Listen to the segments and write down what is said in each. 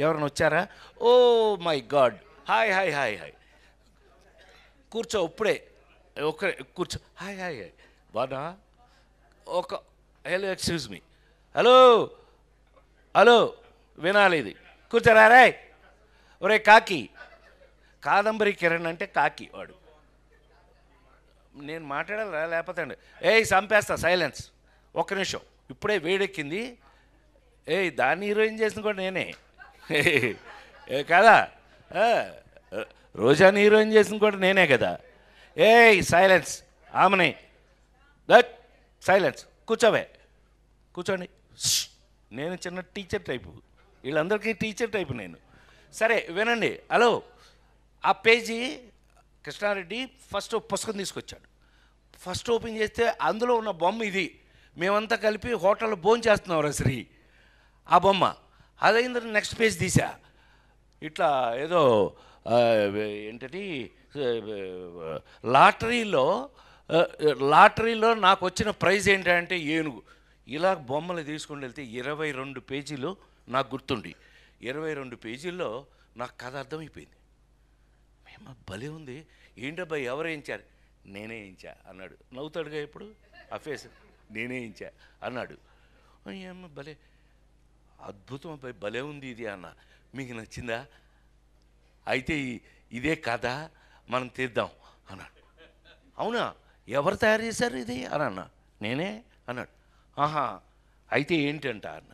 ఎవరైనా వచ్చారా? Oh my God, hi hi hi hi, కూర్చో ఇప్పుడే, ఒక కూర్చో, హాయ్ హాయ్ హాయ్, బాగా ఒక hello excuse me, hello hello, వినాలి ఇది, కూర్చోరా రే, ఒరే కాకి, కాదంబరి కిరణ్ అంటే కాకి వాడు. నేను మాట్లాడాలా లేకపోతే అండి, ఏయ్ చంపేస్తా, సైలెన్స్, ఒక్క నిమిషం, ఇప్పుడే వేడెక్కింది. ఏయ్ దాన్ని హీరోయిన్ చేసిన కూడా నేనే కదా, రోజాని హీరోయిన్ చేసిన కూడా నేనే కదా. ఏయ్ సైలెన్స్, ఆమెనే దట్ సైలెన్స్, కూర్చోవే, కూర్చోండి. నేను చిన్న టీచర్ టైపు, వీళ్ళందరికీ టీచర్ టైపు నేను. సరే వినండి, హలో. ఆ పేజీ కృష్ణారెడ్డి ఫస్ట్ పుస్తకం తీసుకొచ్చాడు. ఫస్ట్ ఓపెన్ చేస్తే అందులో ఉన్న బొమ్మ ఇది. మేమంతా కలిపి హోటల్లో భోంచేస్తున్నాం రా శ్రీ, ఆ బొమ్మ. అదైంది, నెక్స్ట్ పేజ్ తీసా, ఇట్లా ఏదో ఏంటది, లాటరీలో నాకు వచ్చిన ప్రైజ్ ఏంటంటే ఏనుగు. ఇలా బొమ్మలు తీసుకుని వెళ్తే 22 పేజీలు నాకు గుర్తుండి, 22 పేజీల్లో నాకు కథ అర్థమైపోయింది. మేము భలే ఉంది, ఏంటబ్బాయి ఎవరు వేయించారు? నేనే వేయించా అన్నాడు. నవ్వుతాడుగా ఇప్పుడు ఆ ఫేస్, నేనే వేయించా అన్నాడు. ఏమో భలే అద్భుతం అబ్బాయి, భలే ఉంది ఇది అన్న. మీకు నచ్చిందా? అయితే ఇదే కథ, మనం తీద్దాం అన్నాడు. అవునా, ఎవరు తయారు చేశారు ఇది అని అన్నా. నేనే అన్నాడు. ఆహా, అయితే ఏంటంట అన్న.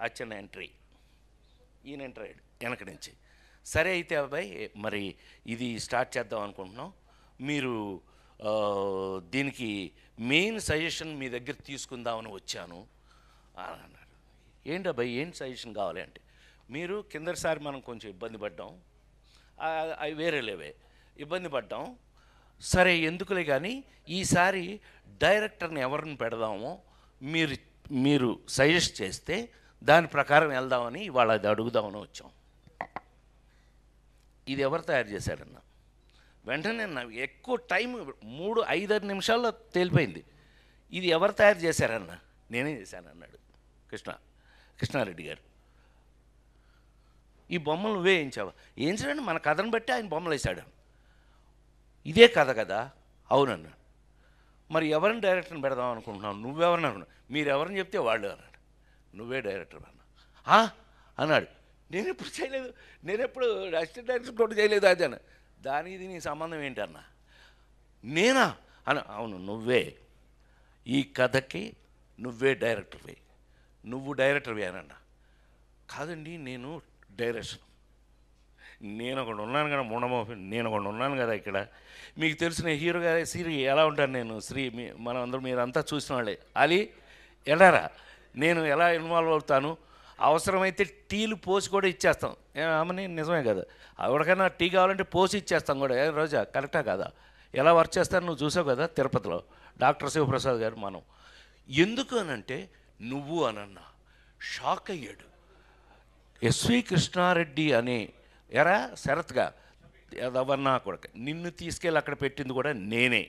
అచ్చన్న ఎంట్రీ, ఈయన ఎంటర్ అయ్యాడు వెనక నుంచి. సరే అయితే అబ్బాయి, మరి ఇది స్టార్ట్ చేద్దాం అనుకుంటున్నాం, మీరు దీనికి మెయిన్ సజెషన్ మీ దగ్గర తీసుకుందామని వచ్చాను అని అన్నాడు. ఏంటి అబ్బాయి, ఏంటి సజెషన్ కావాలి అంటే, మీరు కిందసారి మనం కొంచెం ఇబ్బంది పడ్డాం, అవి వేరేలేవే ఇబ్బంది పడ్డాం, సరే ఎందుకులే కానీ ఈసారి డైరెక్టర్ని ఎవరిని పెడదామో మీరు సజెస్ట్ చేస్తే దాని ప్రకారం వెళ్దామని ఇవాళ అది అడుగుదామని వచ్చాం. ఇది ఎవరు తయారు చేశారన్న? వెంటనే ఎక్కువ టైం 3-5 నిమిషాల్లో తేలిపోయింది. ఇది ఎవరు తయారు చేశారన్న? నేనే చేశాను అన్నాడు కృష్ణారెడ్డి గారు. ఈ బొమ్మలు నువ్వే వేయించావా? వేయించడండి, మన కథను బట్టి ఆయన బొమ్మలు వేశాడు. ఇదే కథ కదా? అవునన్నా. మరి ఎవరిని డైరెక్టర్ని పెడదాం అనుకుంటున్నావు? నువ్వెవరిని అనుకున్నావు? మీరు ఎవరిని చెప్తే వాళ్ళు అన్నాడు. నువ్వే డైరెక్టర్ అన్నా అన్నాడు. నేను ఎప్పుడు చేయలేదు, నేను ఎప్పుడు అసిస్టెంట్ డైరెక్టర్ కూడా చేయలేదు అది అన్న. దానికి ఇది నీ సంబంధం ఏంటన్నా? నేనా అన్న. అవును నువ్వే, ఈ కథకి నువ్వే డైరెక్టర్వే, నువ్వు డైరెక్టర్వే అనన్నా. కాదండి నేను డైరెక్షన్, నేను ఒకడు ఉన్నాను కదా మూఢమోహి, నేను ఒకడు ఉన్నాను కదా ఇక్కడ. మీకు తెలిసిన హీరో గారి శ్రీ ఎలా ఉంటాను నేను, శ్రీ మనం అందరూ మీరంతా చూసిన వాళ్ళే. అలీ ఎలారా, నేను ఎలా ఇన్వాల్వ్ అవుతాను, అవసరమైతే టీలు పోసి కూడా ఇచ్చేస్తాం. ఆమెని నిజమే కదా, ఎవరికైనా టీ కావాలంటే పోసి ఇచ్చేస్తాం కూడా. రోజా కరెక్టా కదా? ఎలా వర్క్ చేస్తాను నువ్వు చూసావు కదా తిరుపతిలో డాక్టర్ శివప్రసాద్ గారు. మనం ఎందుకు అనంటే నువ్వు అనన్నా. షాక్ అయ్యాడు. ఎస్వి కృష్ణారెడ్డి అనే ఎరా శరత్గా ఎవరన్నా కూడా నిన్ను తీసుకెళ్ళి అక్కడ పెట్టింది కూడా నేనే,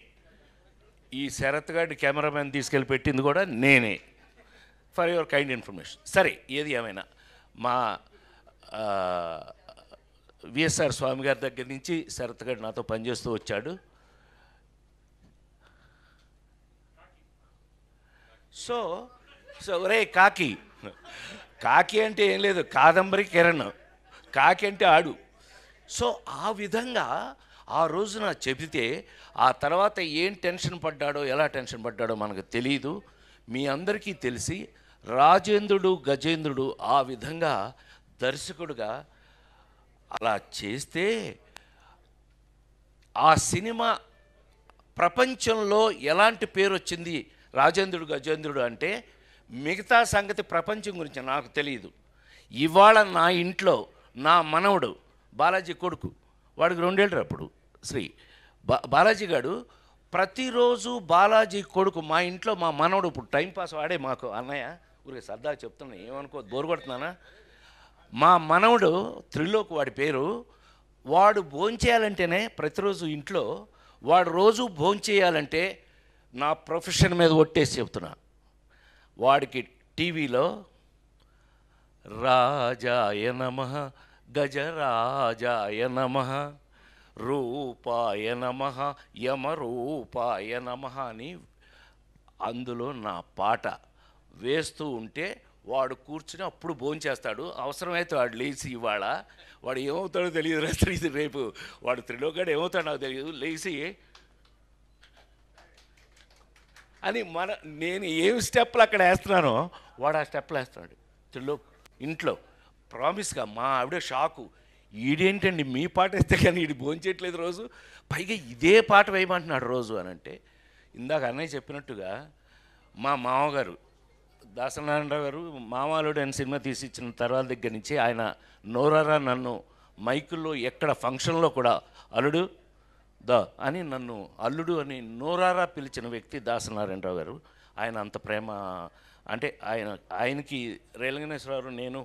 ఈ శరత్ గారి కెమెరామెన్ తీసుకెళ్ళి పెట్టింది కూడా నేనే. For your kind information. సరే ఏది ఏమైనా మా విఎస్ఆర్ స్వామి గారి దగ్గర నుంచి శరత్ గారు నాతో పనిచేస్తూ వచ్చాడు. సో ఒరే కాకి, కాకి అంటే ఏం లేదు, కాదంబరి కిరణ్, కాకి అంటే ఆడు. సో ఆ విధంగా ఆ రోజున చెబితే ఆ తర్వాత ఏం టెన్షన్ పడ్డాడో, ఎలా టెన్షన్ పడ్డాడో మనకు తెలియదు. మీ అందరికీ తెలిసి రాజేంద్రుడు గజేంద్రుడు ఆ విధంగా దర్శకుడుగా అలా చేస్తే ఆ సినిమా ప్రపంచంలో ఎలాంటి పేరు వచ్చింది రాజేంద్రుడు గజేంద్రుడు అంటే, మిగతా సంగతి ప్రపంచం గురించి నాకు తెలియదు. ఇవాళ నా ఇంట్లో నా మనవడు బాలాజీ కొడుకు, వాడికి 2 ఏళ్ళు అప్పుడు శ్రీ బాలాజీ గారు ప్రతిరోజు బాలాజీ కొడుకు మా ఇంట్లో మా మనవడు ఇప్పుడు టైంపాస్ వాడే మాకు అన్నయ్య ఊరికి సరదాగా చెప్తున్నా, ఏమనుకో బోరు కొడుతున్నానా. మా మనవడు త్రిలోక్ వాడి పేరు. వాడు భోంచేయాలంటేనే ప్రతిరోజు ఇంట్లో వాడు రోజు భోంచేయాలంటే నా ప్రొఫెషన్ మీద ఒట్టేసి చెప్తున్నా, వాడికి టీవీలో రాజాయ నమః గజరాజాయ నమః రూపాయ నమః యమరూపాయ నమః అని అందులో నా పాట వేస్తూ ఉంటే వాడు కూర్చుని అప్పుడు భోంచేస్తాడు. అవసరమైతే వాడు లేచి ఇవాళ వాడు ఏమవుతాడో తెలియదు, ఇది రేపు వాడు త్రిలోకాడు ఏమవుతాడో నాకు తెలియదు, లేచి అని నేను ఏం స్టెప్లు అక్కడ వేస్తున్నానో వాడు ఆ స్టెప్లు వేస్తున్నాడు ఇంట్లో. ప్రామిస్గా మా ఆవిడ షాకు, ఈడేంటండి మీ పాట వేస్తే కానీ ఈడు భోంచేయట్లేదు రోజు, పైగా ఇదే పాట వేయమంటున్నాడు రోజు అని అంటే, ఇందాక అన్నయ్య చెప్పినట్టుగా మా మామగారు దాసనారాయణరావు గారు మామాలుడు అని సినిమా తీసి ఇచ్చిన తర్వాత దగ్గర నుంచి ఆయన నోరారా నన్ను మైకుల్లో ఎక్కడ ఫంక్షన్లో కూడా అల్లుడు అని నన్ను అల్లుడు అని నోరారా పిలిచిన వ్యక్తి దాసనారాయణరావు గారు. ఆయన అంత ప్రేమ, అంటే ఆయనకి రేలంగనేశ్వరరావు నేను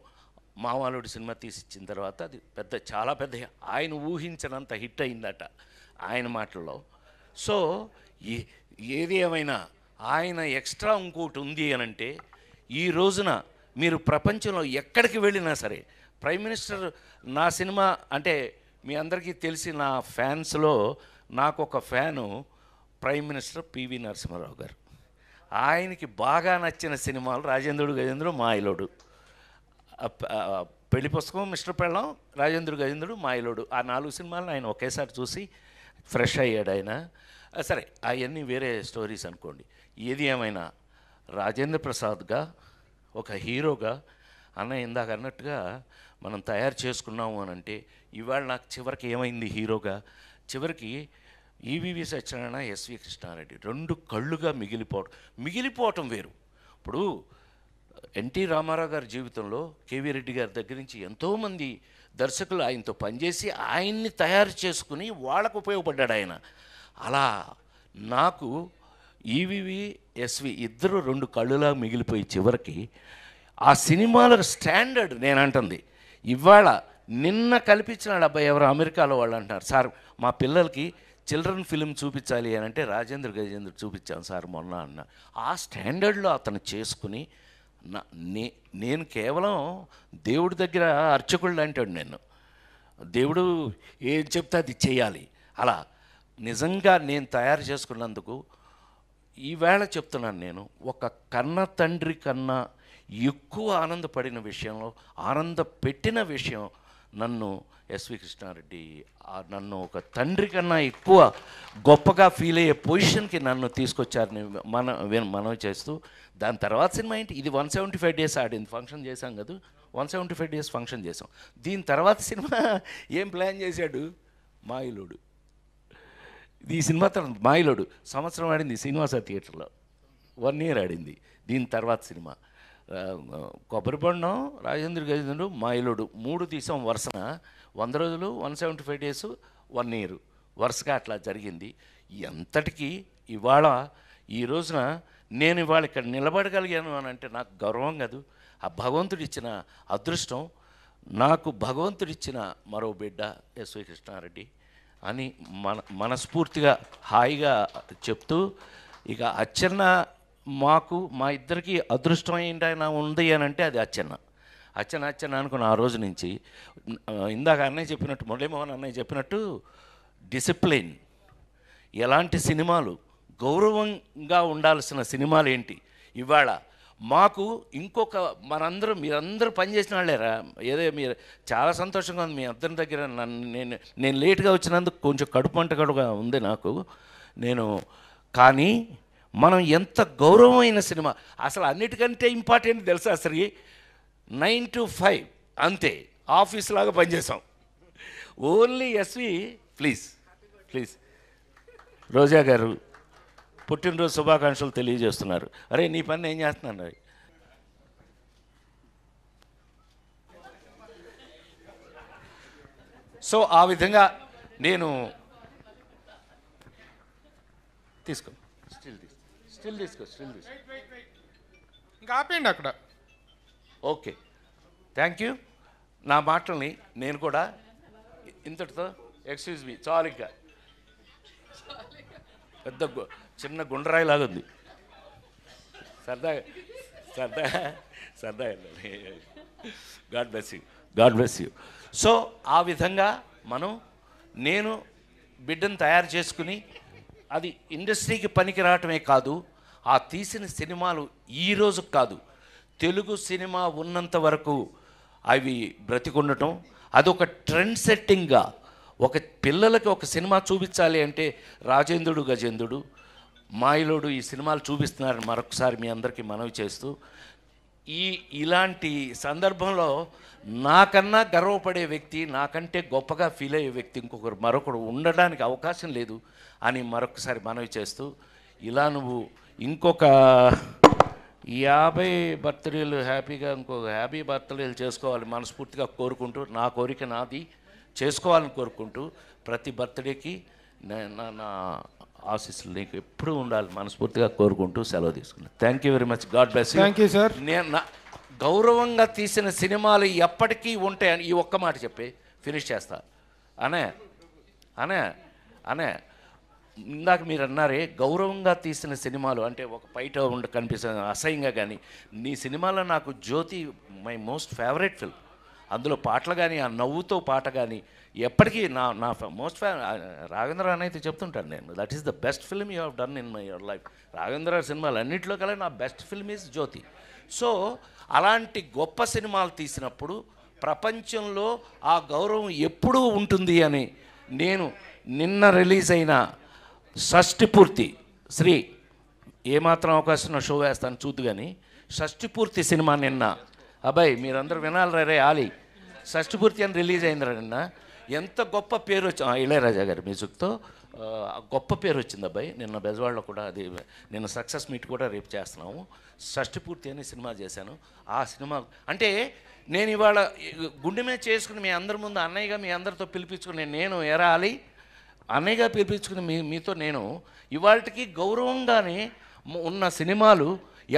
మామాలుడు సినిమా తీసి ఇచ్చిన తర్వాత అది చాలా పెద్ద ఆయన ఊహించినంత హిట్ అయిందట ఆయన మాటల్లో. సో ఏది ఏమైనా ఆయన ఎక్స్ట్రా ఇంకోటి ఉంది అని అంటే, ఈ రోజున మీరు ప్రపంచంలో ఎక్కడికి వెళ్ళినా సరే ప్రైమ్ మినిస్టర్ నా సినిమా అంటే మీ అందరికీ తెలిసి నా ఫ్యాన్స్లో నాకు ఒక fan prime minister PV Narasimha Rao గారు. ఆయనకి బాగా నచ్చిన సినిమాలు రాజేంద్రుడు గజేంద్రుడు మాయలోడు, పెళ్లి పుస్తకం మిస్టర్ పెళ్ళం రాజేంద్రుడు గజేంద్రుడు మాయలోడు, ఆ 4 సినిమాలను ఆయన ఒకేసారి చూసి ఫ్రెష్ అయ్యాడు ఆయన. సరే అవన్నీ వేరే స్టోరీస్ అనుకోండి. ఏది ఏమైనా రాజేంద్ర ప్రసాద్గా ఒక హీరోగా అన్న ఇందాక అన్నట్టుగా మనం తయారు చేసుకున్నాము అని అంటే, ఇవాళ నాకు చివరికి ఏమైంది హీరోగా, చివరికి ఈవీవి సత్యనారాయణ ఎస్వి కృష్ణారెడ్డి 2 కళ్ళుగా మిగిలిపోవటం వేరు. ఇప్పుడు ఎన్టీ రామారావు గారి జీవితంలో కేవీ రెడ్డి గారి దగ్గర నుంచి ఎంతోమంది దర్శకులు ఆయనతో పనిచేసి ఆయన్ని తయారు చేసుకుని వాళ్ళకు ఉపయోగపడ్డాడు ఆయన. అలా నాకు ఈవీవి ఎస్వి ఇద్దరు 2 కళ్ళులా మిగిలిపోయి చివరికి ఆ సినిమాల స్టాండర్డ్ నేను అంటుంది. ఇవాళ నిన్న కల్పించినాడు అబ్బాయి ఎవరు అమెరికాలో వాళ్ళు అంటున్నారు, సార్ మా పిల్లలకి చిల్డ్రన్ ఫిలిం చూపించాలి అని అంటే రాజేంద్ర గజేంద్ర చూపించాను సార్ మొన్న అన్న. ఆ స్టాండర్డ్లో అతను చేసుకుని నేను కేవలం దేవుడి దగ్గర అర్చకుళ్ళు అంటాడు, నేను దేవుడు ఏం చెప్తే అది చేయాలి. అలా నిజంగా నేను తయారు చేసుకున్నందుకు ఈవేళ చెప్తున్నాను, నేను ఒక కన్న తండ్రి కన్నా ఎక్కువ ఆనందపడిన విషయంలో ఆనందపెట్టిన విషయం నన్ను ఎస్వి కృష్ణారెడ్డి నన్ను ఒక తండ్రి కన్నా ఎక్కువ గొప్పగా ఫీల్ అయ్యే పొజిషన్కి నన్ను తీసుకొచ్చారని మనం చేస్తూ, దాని తర్వాత సినిమా ఏంటి, ఇది 175 days ఆడింది, ఫంక్షన్ చేశాం కదా, 175 days ఫంక్షన్ చేసాం. దీని తర్వాత సినిమా ఏం ప్లాన్ చేశాడు, మాయిలోడు. ఈ సినిమా తర్వాత మాయిలోడు సంవత్సరం ఆడింది శ్రీనివాస థియేటర్లో, 1 year ఆడింది. దీని తర్వాత సినిమా కొబ్బరిబొండం, రాజేంద్ర గజేంద్రుడు, మాయిలోడు 3 తీసాం వరుసన. 100 రోజులు, 175 days, 1 year వరుసగా అట్లా జరిగింది. ఎంతటికి ఇవాళ ఈ రోజున నేను ఇవాళ ఇక్కడ నిలబడగలిగాను అని అంటే నాకు గౌరవం కాదు, ఆ భగవంతుడిచ్చిన అదృష్టం. నాకు భగవంతుడిచ్చిన మరో బిడ్డ ఎస్వి కృష్ణారెడ్డి అని మనస్ఫూర్తిగా హాయిగా చెప్తూ, ఇక అచ్చెన్న మా ఇద్దరికి అదృష్టం ఏంటైనా ఉంది అని అంటే అది అచ్చెన్న అనుకున్న ఆ రోజు నుంచి. ఇందాక అన్నయ్య చెప్పినట్టు, మురళీమోహన్ అన్నయ్య చెప్పినట్టు డిసిప్లిన్, ఎలాంటి సినిమాలు గౌరవంగా ఉండాల్సిన సినిమాలు ఏంటి, ఇవాళ మాకు ఇంకొక మీరందరూ పనిచేసిన వాళ్ళేరా, ఏదో మీరు చాలా సంతోషంగా ఉంది మీ అందరి దగ్గర. నేను లేట్గా వచ్చినందుకు కొంచెం కడుపు మంట కూడా ఉంది నాకు. కానీ మనం ఎంత గౌరవమైన సినిమా, అసలు అన్నిటికంటే ఇంపార్టెంట్ తెలుసా, అసలు 9 to 5 అంతే, ఆఫీస్ లాగా పనిచేసాం. ఓన్లీ ఎస్వి ప్లీజ్ రోజా గారు పుట్టినరోజు శుభాకాంక్షలు తెలియజేస్తున్నారు. అరే నీ పని ఏం చేస్తున్నాను అవి. సో ఆ విధంగా నేను తీసుకో ఇంకా ఆపేయండి అక్కడ. Okay, thank you. నా మాటల్ని నేను కూడా ఇంతటితో ఎక్స్క్యూజ్ మీ చాలు, ఇంకా పెద్ద చిన్న గుండ్రాయిలాగా ఉంది, సరదా వెళ్ళాలి. God bless you. సో ఆ విధంగా నేను బిడ్డను తయారు చేసుకుని అది ఇండస్ట్రీకి పనికి రావటమే కాదు, ఆ తీసిన సినిమాలు ఈరోజు కాదు, తెలుగు సినిమా ఉన్నంత వరకు అవి బ్రతికుండటం, అదొక ట్రెండ్ సెట్టింగ్గా ఒక పిల్లలకి ఒక సినిమా చూపించాలి అంటే రాజేంద్రుడు గజేంద్రుడు మాయలోడు ఈ సినిమాలు చూపిస్తున్నారని మరొకసారి మీ అందరికీ మనవి చేస్తూ, ఇలాంటి సందర్భంలో నాకన్నా గర్వపడే వ్యక్తి, నాకంటే గొప్పగా ఫీల్ అయ్యే వ్యక్తి మరొకడు ఉండడానికి అవకాశం లేదు అని మరొకసారి మనవి చేస్తూ, ఇలా నువ్వు ఇంకొక 50 బర్త్డేలు హ్యాపీగా ఇంకొక 50 బర్త్డేలు చేసుకోవాలి మనస్ఫూర్తిగా కోరుకుంటూ, నా కోరిక నాది చేసుకోవాలని కోరుకుంటూ, ప్రతి బర్త్డేకి నా ఆశీస్సులు నీకు ఎప్పుడూ ఉండాలి మనస్ఫూర్తిగా కోరుకుంటూ సెలవు తీసుకున్నాను. Thank you very much. God bless you. Thank you sir. నేను గౌరవంగా తీసిన సినిమాలు ఎప్పటికీ ఉంటాయని ఈ ఒక్క మాట చెప్పి ఫినిష్ చేస్తా. అనే ఇందాక మీరు అన్నారే గౌరవంగా తీసిన సినిమాలు అంటే ఒక బయట కనిపిస్తుంది అసహ్యంగా, కానీ నీ సినిమాలో నాకు జ్యోతి మై మోస్ట్ ఫేవరెట్ ఫిల్మ్. అందులో పాటలు కానీ ఆ నవ్వుతో పాట కానీ ఎప్పటికీ నా మోస్ట్ రాఘవేంద్ర అని అయితే చెప్తుంటాను నేను, that is the best film you have done in my your life. Raghavendra సినిమాలు అన్నింటిలో కల్లా నా best film is Jyothi. So అలాంటి గొప్ప సినిమాలు తీసినప్పుడు ప్రపంచంలో ఆ గౌరవం ఎప్పుడూ ఉంటుంది అని నేను నిన్న రిలీజ్ అయిన షష్టిపూర్తి శ్రీ ఏమాత్రం అవకాశం షో వేస్తాను చూద్దు, కానీ షష్టిపూర్తి సినిమా నిన్న అబ్బాయి మీరందరూ వినాలి రే ఆలి, షష్టిపూర్తి అని రిలీజ్ అయిందిరా నిన్న. ఎంత గొప్ప పేరు ఇళయరాజా గారి మ్యూజిక్తో గొప్ప పేరు వచ్చింది అబ్బాయి. నిన్న బెజవాడలో కూడా అది నిన్న సక్సెస్ మీట్ కూడా రేపు చేస్తున్నాము. షష్టిపూర్తి అని సినిమా చేశాను. ఆ సినిమా అంటే నేను ఇవాళ గుండె మీద చేసుకుని మీ అందరి ముందు అన్నయ్యగా మీ అందరితో పిలిపించుకుని నేను ఎరాలి అన్నయ్యగా పిలిపించుకుని మీతో నేను ఇవాళకి గౌరవంగానే ఉన్న సినిమాలు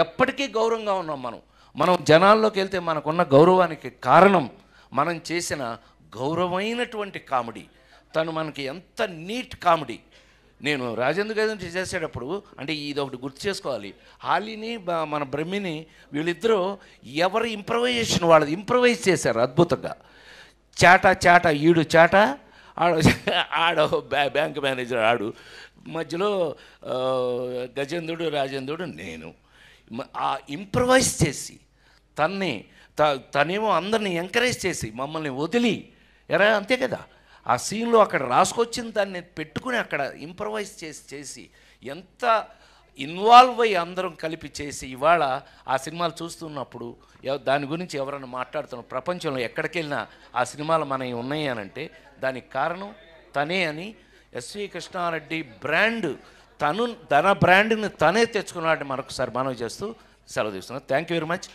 ఎప్పటికీ గౌరవంగా ఉన్నాం. మనం జనాల్లోకి వెళ్తే మనకున్న గౌరవానికి కారణం మనం చేసిన గౌరవమైనటువంటి కామెడీ. తను మనకి ఎంత నీట్ కామెడీ. నేను రాజేంద్ర గారి చేసేటప్పుడు అంటే ఇది ఒకటి గుర్తు చేసుకోవాలి, హాలీని మన బ్రహ్మిని వీళ్ళిద్దరూ ఎవరి ఇంప్రవైజేషన్ వాళ్ళది ఇంప్రవైజ్ చేశారు అద్భుతంగా. చాట ఈడు చాట ఆడ బ్యాంక్ మేనేజర్ ఆడు, మధ్యలో గజేంద్రుడు రాజేంద్రుడు నేను. ఆ ఇంప్రవైజ్ చేసి తనేమో అందరిని ఎంకరేజ్ చేసి మమ్మల్ని వదిలి అంతే కదా ఆ సీన్లో అక్కడ రాసుకొచ్చిన దాన్ని పెట్టుకుని అక్కడ ఇంప్రవైజ్ చేసి ఎంత ఇన్వాల్వ్ అయ్యి అందరం కలిపి చేసి ఇవాళ ఆ సినిమాలు చూస్తున్నప్పుడు దాని గురించి ఎవరైనా మాట్లాడుతున్న ప్రపంచంలో ఎక్కడికి వెళ్ళినా ఆ సినిమాలు మనవి ఉన్నాయి అని అంటే దానికి కారణం తనే అని ఎస్వి కృష్ణారెడ్డి బ్రాండ్ తన బ్రాండ్ని తనే తెచ్చుకున్నాడని మరొకసారి మనవి చేస్తూ సెలవు తీసుకున్నాను. Thank you very much.